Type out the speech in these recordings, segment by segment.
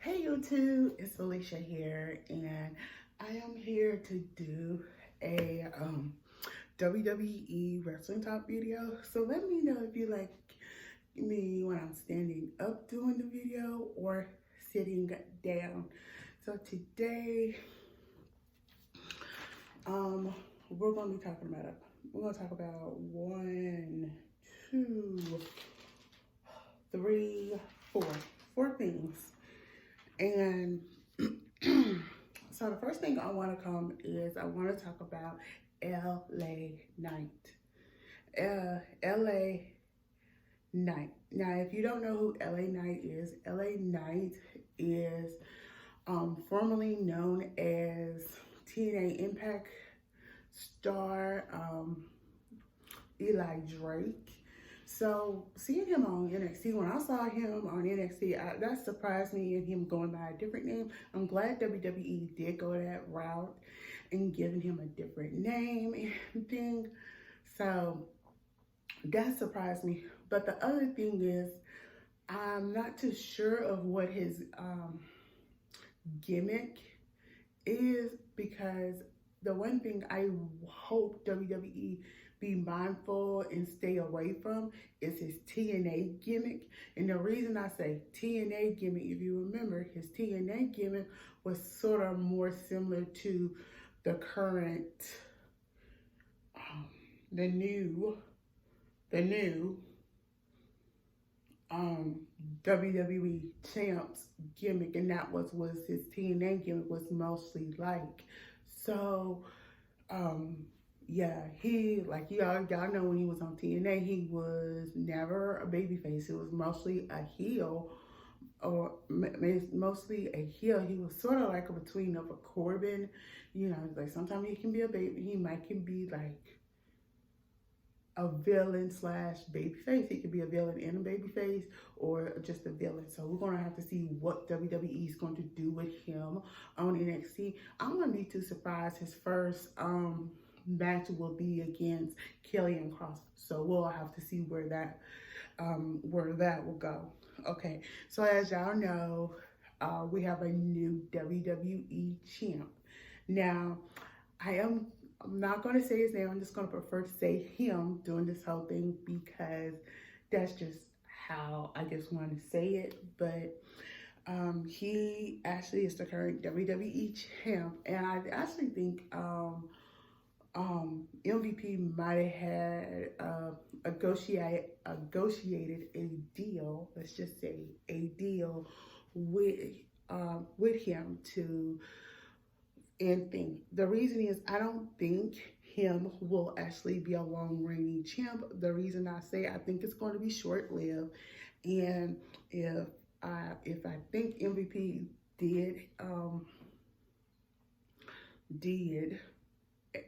Hey YouTube, it's Alicia here, and I am here to do a WWE wrestling talk video. So let me know if you like me when I'm standing up doing the video or sitting down. So today, we're gonna be talking about we're gonna talk about 1, 2, 3, 4 things. And so the first thing I want to come is I want to talk about LA Knight. LA Knight. Now, if you don't know who LA Knight is formerly known as TNA Impact star Eli Drake. So seeing him on NXT, when I saw him on NXT, that surprised me, and him going by a different name. I'm glad WWE did go that route and giving him a different name and thing. So that surprised me. But the other thing is, I'm not too sure of what his gimmick is, because the one thing I hope WWE be mindful and stay away from is his TNA gimmick. And the reason I say TNA gimmick, if you remember, his TNA gimmick was sort of more similar to the current, the new WWE champs gimmick, and that was his TNA gimmick was mostly like. So, yeah, he, like y'all know, when he was on TNA, he was never a babyface. It was mostly a heel, or mostly a heel. He was sort of like a between of a Corbin, you know, like sometimes he can be a baby, can be like a villain slash babyface. He could be a villain and a babyface, or just a villain. So we're gonna have to see what WWE is going to do with him on NXT. I wouldn't be too surprised his first match will be against Killian Cross. So we'll have to see where that will go. Okay, so as y'all know, we have a new WWE champ. Now, I'm not going to say his name. I'm just going to prefer to say him during this whole thing, because that's just how I just want to say it. But he actually is the current WWE champ, and I actually think MVP might have had negotiated a deal. Let's just say a deal with him to end thing. The reason is, I don't think him will actually be a long reigning champ. The reason I say I think it's going to be short lived, and if I think MVP did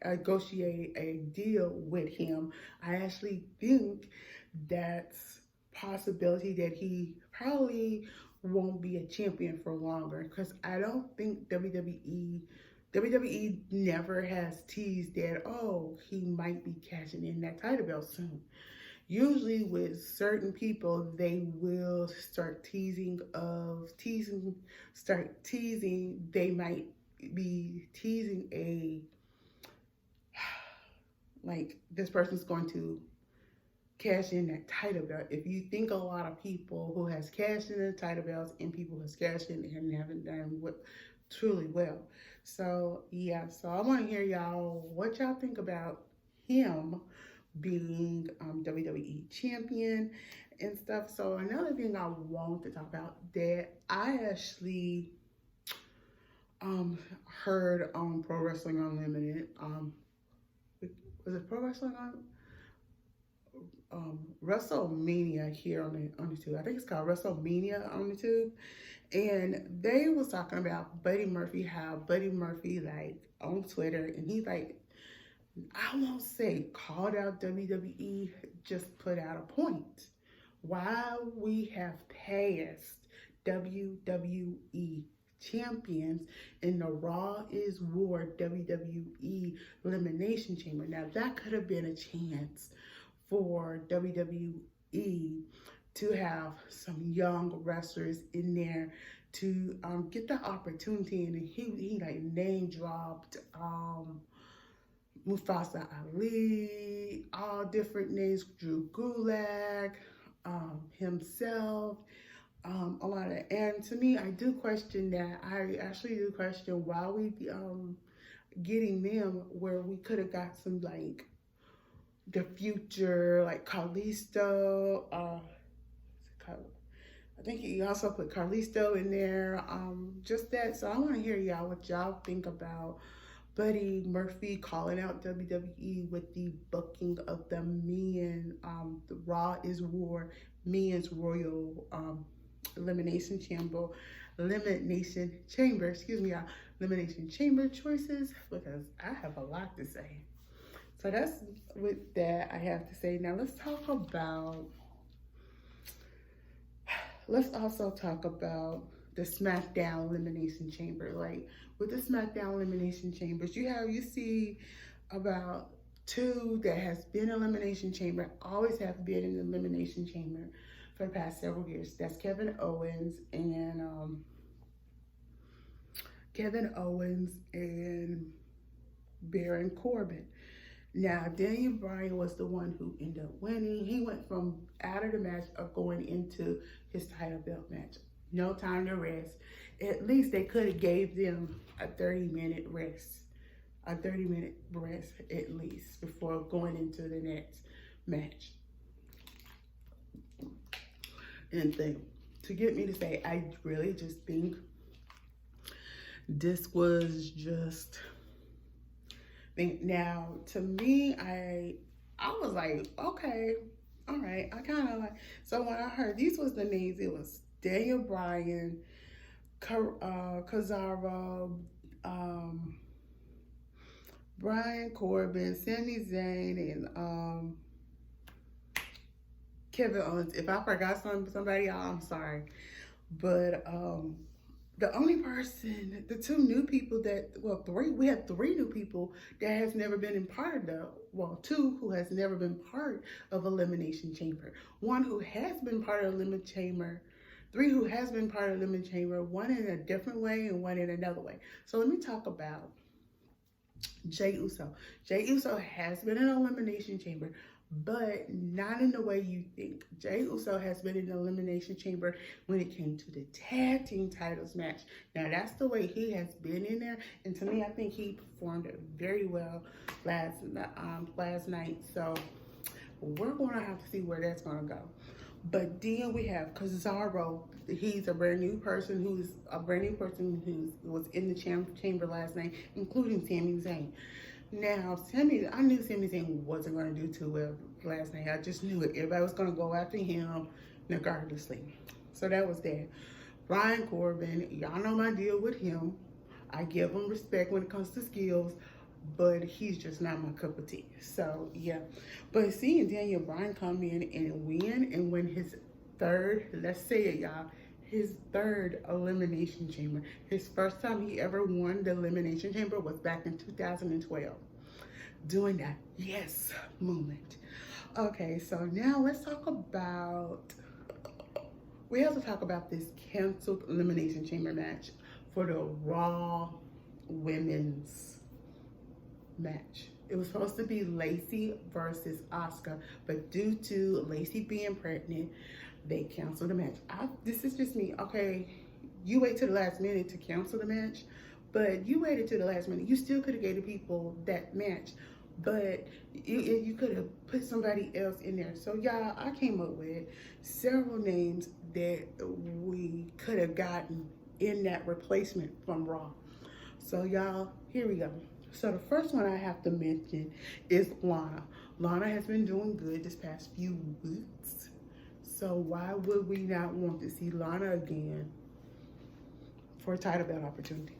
negotiate a deal with him, I actually think that's possibility that he probably won't be a champion for longer, because I don't think WWE never has teased that, oh, he might be cashing in that title belt soon. Usually with certain people, they will start teasing, they might be teasing like, this person's going to cash in that title belt. If you think a lot of people who has cashed in the title belts and people who has cashed in and haven't done truly well. So yeah, so I want to hear y'all what y'all think about him being WWE champion and stuff. So another thing I want to talk about that I actually heard on Pro Wrestling Unlimited, was it Pro Wrestling WrestleMania here on the tube. I think it's called WrestleMania on the tube. And they was talking about Buddy Murphy, how Buddy Murphy, like, on Twitter, and he, like, I won't say called out WWE, just put out a point. While we have passed WWE champions in the Raw is War WWE Elimination Chamber. Now, that could have been a chance for WWE to have some young wrestlers in there to get the opportunity. And he like name dropped Mustafa Ali, all different names, Drew Gulak, himself, a lot of, and to me, I do question that. I actually do question why we getting them where we could have got some like the future, like Kalisto, I think he also put Carlisto in there. Just that. So I want to hear y'all what y'all think about Buddy Murphy calling out WWE with the booking of the men. The Raw is War, men's Royal Elimination Chamber. Excuse me, y'all. Elimination Chamber choices, because I have a lot to say. So that's with that I have to say. Now let's also talk about the SmackDown Elimination Chamber. Like with the SmackDown Elimination Chambers, you see about 2 that has been Elimination Chamber, always have been in the Elimination Chamber for the past several years. That's Kevin Owens and Baron Corbin. Now, Daniel Bryan was the one who ended up winning. He went from out of the match of going into his title belt match. No time to rest. At least they could have gave them a 30-minute rest. A 30-minute rest at least before going into the next match. And to get me to say, I really just think this was just... Now, to me, I was like, okay, all right. I kind of like, so when I heard these was the names, it was Daniel Bryan, Casaro, Brian Corbin, Sammy Zane, and Kevin Owens. If I forgot somebody, y'all, I'm sorry. But the only person, the 2 new people we have 3 new people that has never been in part of 2 who has never been part of Elimination Chamber. 1 who has been part of Elimination Chamber, 3 who has been part of Elimination Chamber, 1 in a different way and 1 in another way. So let me talk about Jey Uso. Jey Uso has been in Elimination Chamber, but not in the way you think. Jey Uso has been in the Elimination Chamber when it came to the tag team titles match. Now, that's the way he has been in there. And to me, I think he performed very well last night. So we're going to have to see where that's going to go. But then we have Casaro. He's a brand new person who was in the chamber last night, including Sammy Zane. Now, I knew Sammy Zane wasn't going to do too well last night. I just knew it. Everybody was going to go after him regardlessly. So that was that. Brian Corbin, y'all know my deal with him. I give him respect when it comes to skills, but he's just not my cup of tea. So, yeah. But seeing Daniel Bryan come in and win his 3rd, let's say it, y'all, his 3rd Elimination Chamber. His first time he ever won the Elimination Chamber was back in 2012. Doing that yes moment. Okay, so now let's talk about, we have to talk about this canceled Elimination Chamber match for the Raw Women's match. It was supposed to be Lacey versus Asuka, but due to Lacey being pregnant, they canceled the match. This is just me. Okay, you wait to the last minute to cancel the match, but you waited to the last minute. You still could have gave the people that match, but you could have put somebody else in there. So y'all, I came up with several names that we could have gotten in that replacement from Raw. So y'all, here we go. So the first one I have to mention is Lana. Lana has been doing good this past few weeks. So why would we not want to see Lana again for a title belt opportunity?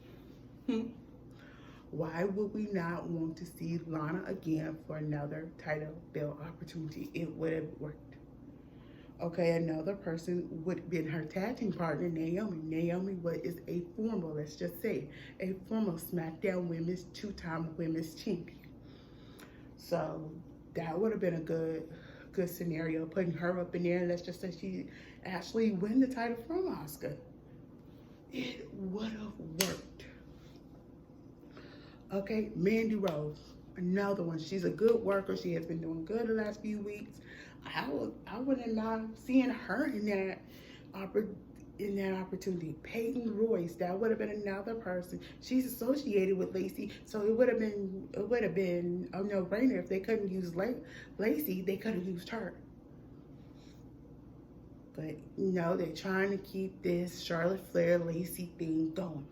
Why would we not want to see Lana again for another title belt opportunity? It would have worked. Okay, another person would have been her tag team partner, Naomi. Naomi is a former, let's just say, a former SmackDown Women's 2-time Women's Champion. So that would have been a good good scenario, putting her up in there. Let's just say she actually win the title from Asuka. It would have worked. Okay, Mandy Rose, another one. She's a good worker. She has been doing good the last few weeks. I wouldn't mind seeing her in that opportunity. Peyton Royce, that would have been another person. She's associated with Lacy, so it would have been a no-brainer. If they couldn't use Lacy, they could have used her. But no, they're trying to keep this Charlotte Flair Lacy thing going.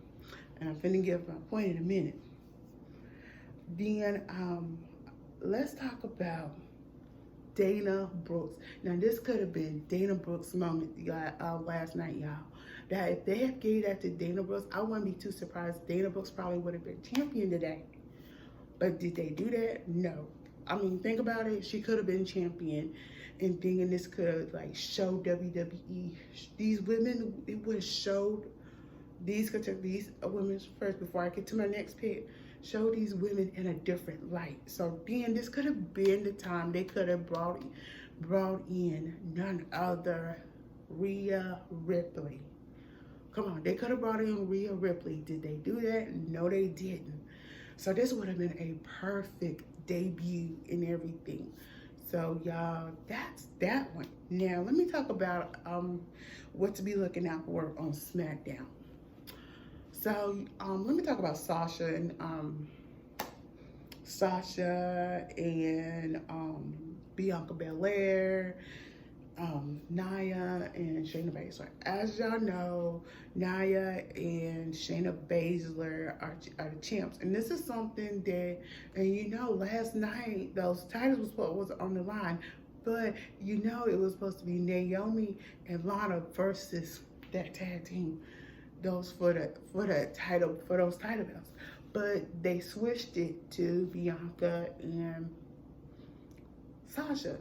And I'm finna give my point in a minute. Then let's talk about Dana Brooks. Now this could have been Dana Brooks' moment last night, y'all. That if they had gave that to Dana Brooks, I wouldn't be too surprised. Dana Brooks probably would have been champion today. But did they do that? No. I mean, think about it. She could have been champion, and thinking this could like show WWE these women. It would have showed these women first before I get to my next pick. Show these women in a different light. So then this could have been the time they could have brought in none other Rea Ripley. Come on, they could have brought in Rea Ripley. Did they do that? No, they didn't. So this would have been a perfect debut and everything. So y'all, that's that one. Now let me talk about what to be looking out for on SmackDown. So let me talk about Sasha and Bianca Belair, Nia and Shayna Baszler. As y'all know, Nia and Shayna Baszler are the champs, and this is something that, and you know, last night those titles was on the line, but you know it was supposed to be Naomi and Lana versus that tag team. Those for those title belts, but they switched it to Bianca and Sasha.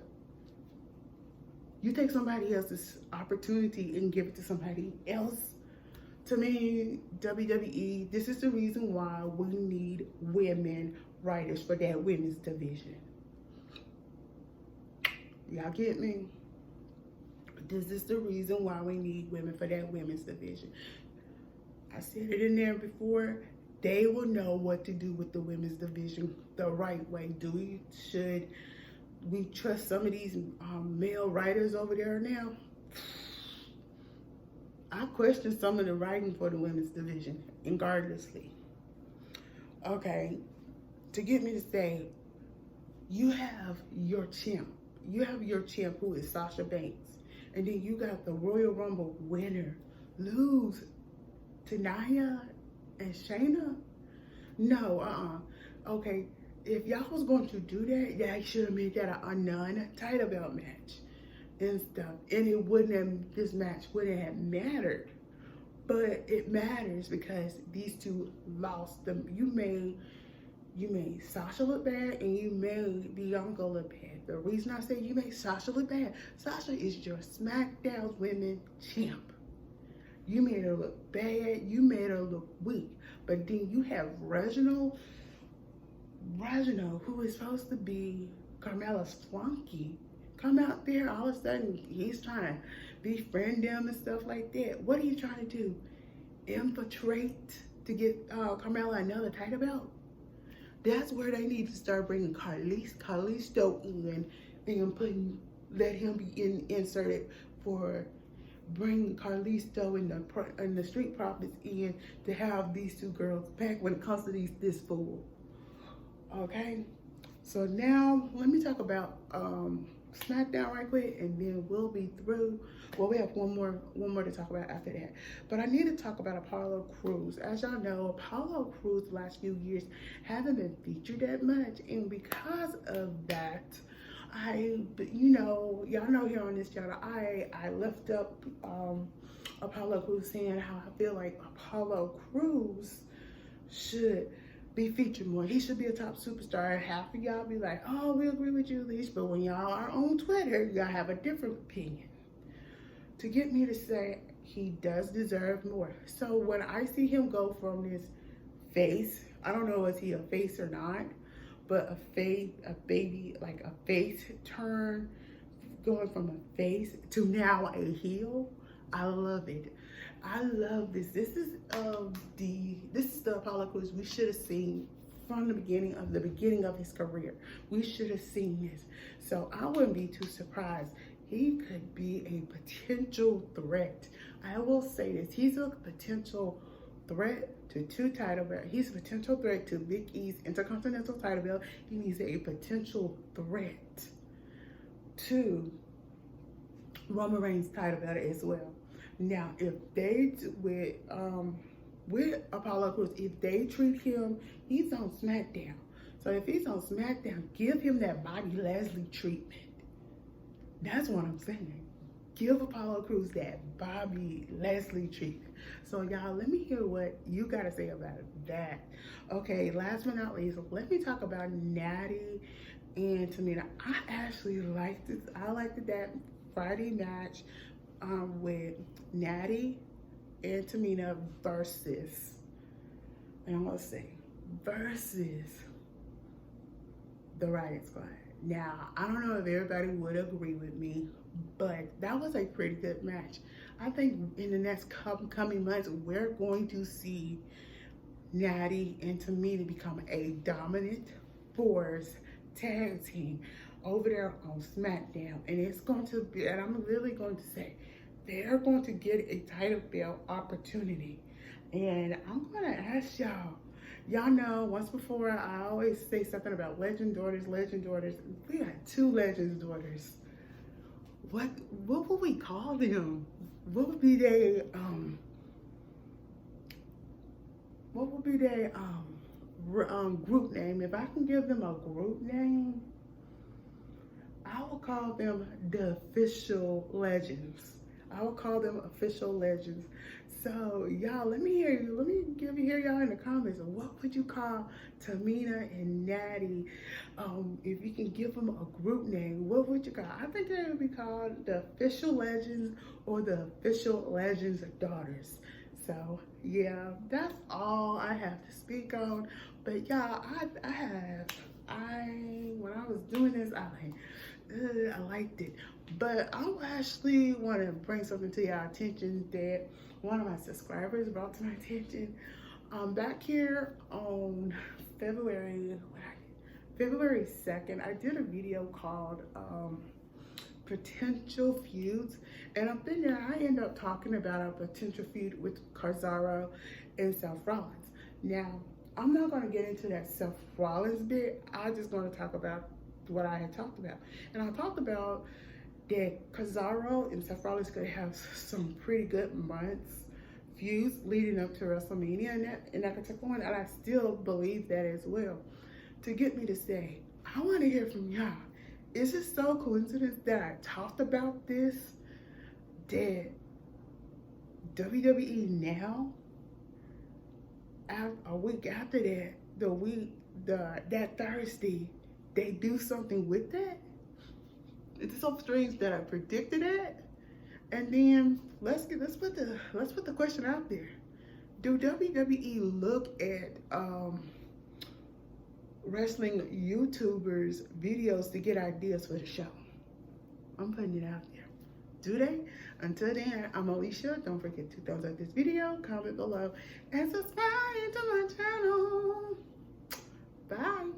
You take somebody else's opportunity and give it to somebody else. To me, WWE, this is the reason why we need women writers for that women's division. Y'all get me? This is the reason why we need women for that women's division. I said it in there before. They will know what to do with the women's division the right way. Should we trust some of these male writers over there now? I question some of the writing for the women's division, regardlessly. Okay, to get me to say, you have your champ. You have your champ, who is Sasha Banks. And then you got the Royal Rumble winner lose to Nia and Shayna? No, Okay, if y'all was going to do that, y'all should have made that a non-title belt match and stuff. And it wouldn't have, this match wouldn't have mattered. But it matters because these two lost them. You made Sasha look bad and you made Bianca look bad. The reason I say you made Sasha look bad, Sasha is your SmackDown Women champ. You made her look bad. You made her look weak. But then you have Reginald, who is supposed to be Carmella's flunky, come out there. All of a sudden, he's trying to befriend them and stuff like that. What are you trying to do? Infiltrate to get Carmella another title belt? That's where they need to start bringing Carlisto in and let him be inserted for. Bring Carlisto and the Street Profits in to have these two girls back when it comes to this fool. Okay, so now let me talk about SmackDown right quick, and then we'll be through. Well, we have one more to talk about after that. But I need to talk about Apollo Crews. As y'all know, Apollo Crews the last few years haven't been featured that much, and because of that, y'all know here on this channel, I lift up Apollo Crews, saying how I feel like Apollo Crews should be featured more. He should be a top superstar. Half of y'all be like, oh, we agree with you, Leash, but when y'all are on Twitter, y'all have a different opinion. To get me to say he does deserve more. So when I see him go from this face, I don't know if he a face or not, but a face turn going from a face to now a heel. I love it. I love this. This is the Apollo Crews we should have seen from the beginning of his career. We should have seen this. So I wouldn't be too surprised. He could be a potential threat. I will say this. He's a potential threat to 2 title belts. He's a potential threat to Big E's Intercontinental title belt. And he's a potential threat to Roman Reigns title belt as well. Now, if they, with Apollo Crews, if they treat him, he's on SmackDown. So if he's on SmackDown, give him that Bobby Lashley treatment. That's what I'm saying. Give Apollo Crews that Bobby Lashley treatment. So y'all, let me hear what you got to say about that. Okay, last but not least, let me talk about Natty and Tamina. I actually liked it. I liked that Friday match with Natty and Tamina versus, and I'm gonna say, versus the Riot Squad. Now, I don't know if everybody would agree with me, but that was a pretty good match. I think in the next coming months, we're going to see Natty and Tamina become a dominant force tag team over there on SmackDown. And it's going to be, and I'm really going to say, they're going to get a title belt opportunity. And I'm going to ask y'all, y'all know once before I always say something about legend daughters. We got 2 legends daughters. What would we call them? What would be their group name? If I can give them a group name, I will call them the Official Legends. I will call them Official Legends. So y'all, let me hear y'all in the comments. What would you call Tamina and Natty? If you can give them a group name, what would you call? I think they would be called the Official Legends or the Official Legends Daughters. So yeah, that's all I have to speak on. But y'all, when I was doing this, I liked it. But I actually want to bring something to your attention that one of my subscribers brought to my attention. Back here on February 2nd, I did a video called Potential Feuds. And up in there, I end up talking about a potential feud with Casaro and Seth Rollins. Now, I'm not going to get into that Seth Rollins bit. I'm just going to talk about what I had talked about. And I talked about that Casaro and Seth Rollins could have some pretty good months, feuds leading up to WrestleMania in that particular one, and I still believe that as well. To get me to say, I want to hear from y'all. Is it so coincidence that I talked about this, that WWE now, a week after that, that Thursday, they do something with that? It's so strange that I predicted that. And then let's put the question out there. Do WWE look at wrestling YouTubers' videos to get ideas for the show? I'm putting it out there. Do they? Until then, I'm Alicia. Don't forget to thumbs up this video, comment below, and subscribe to my channel. Bye.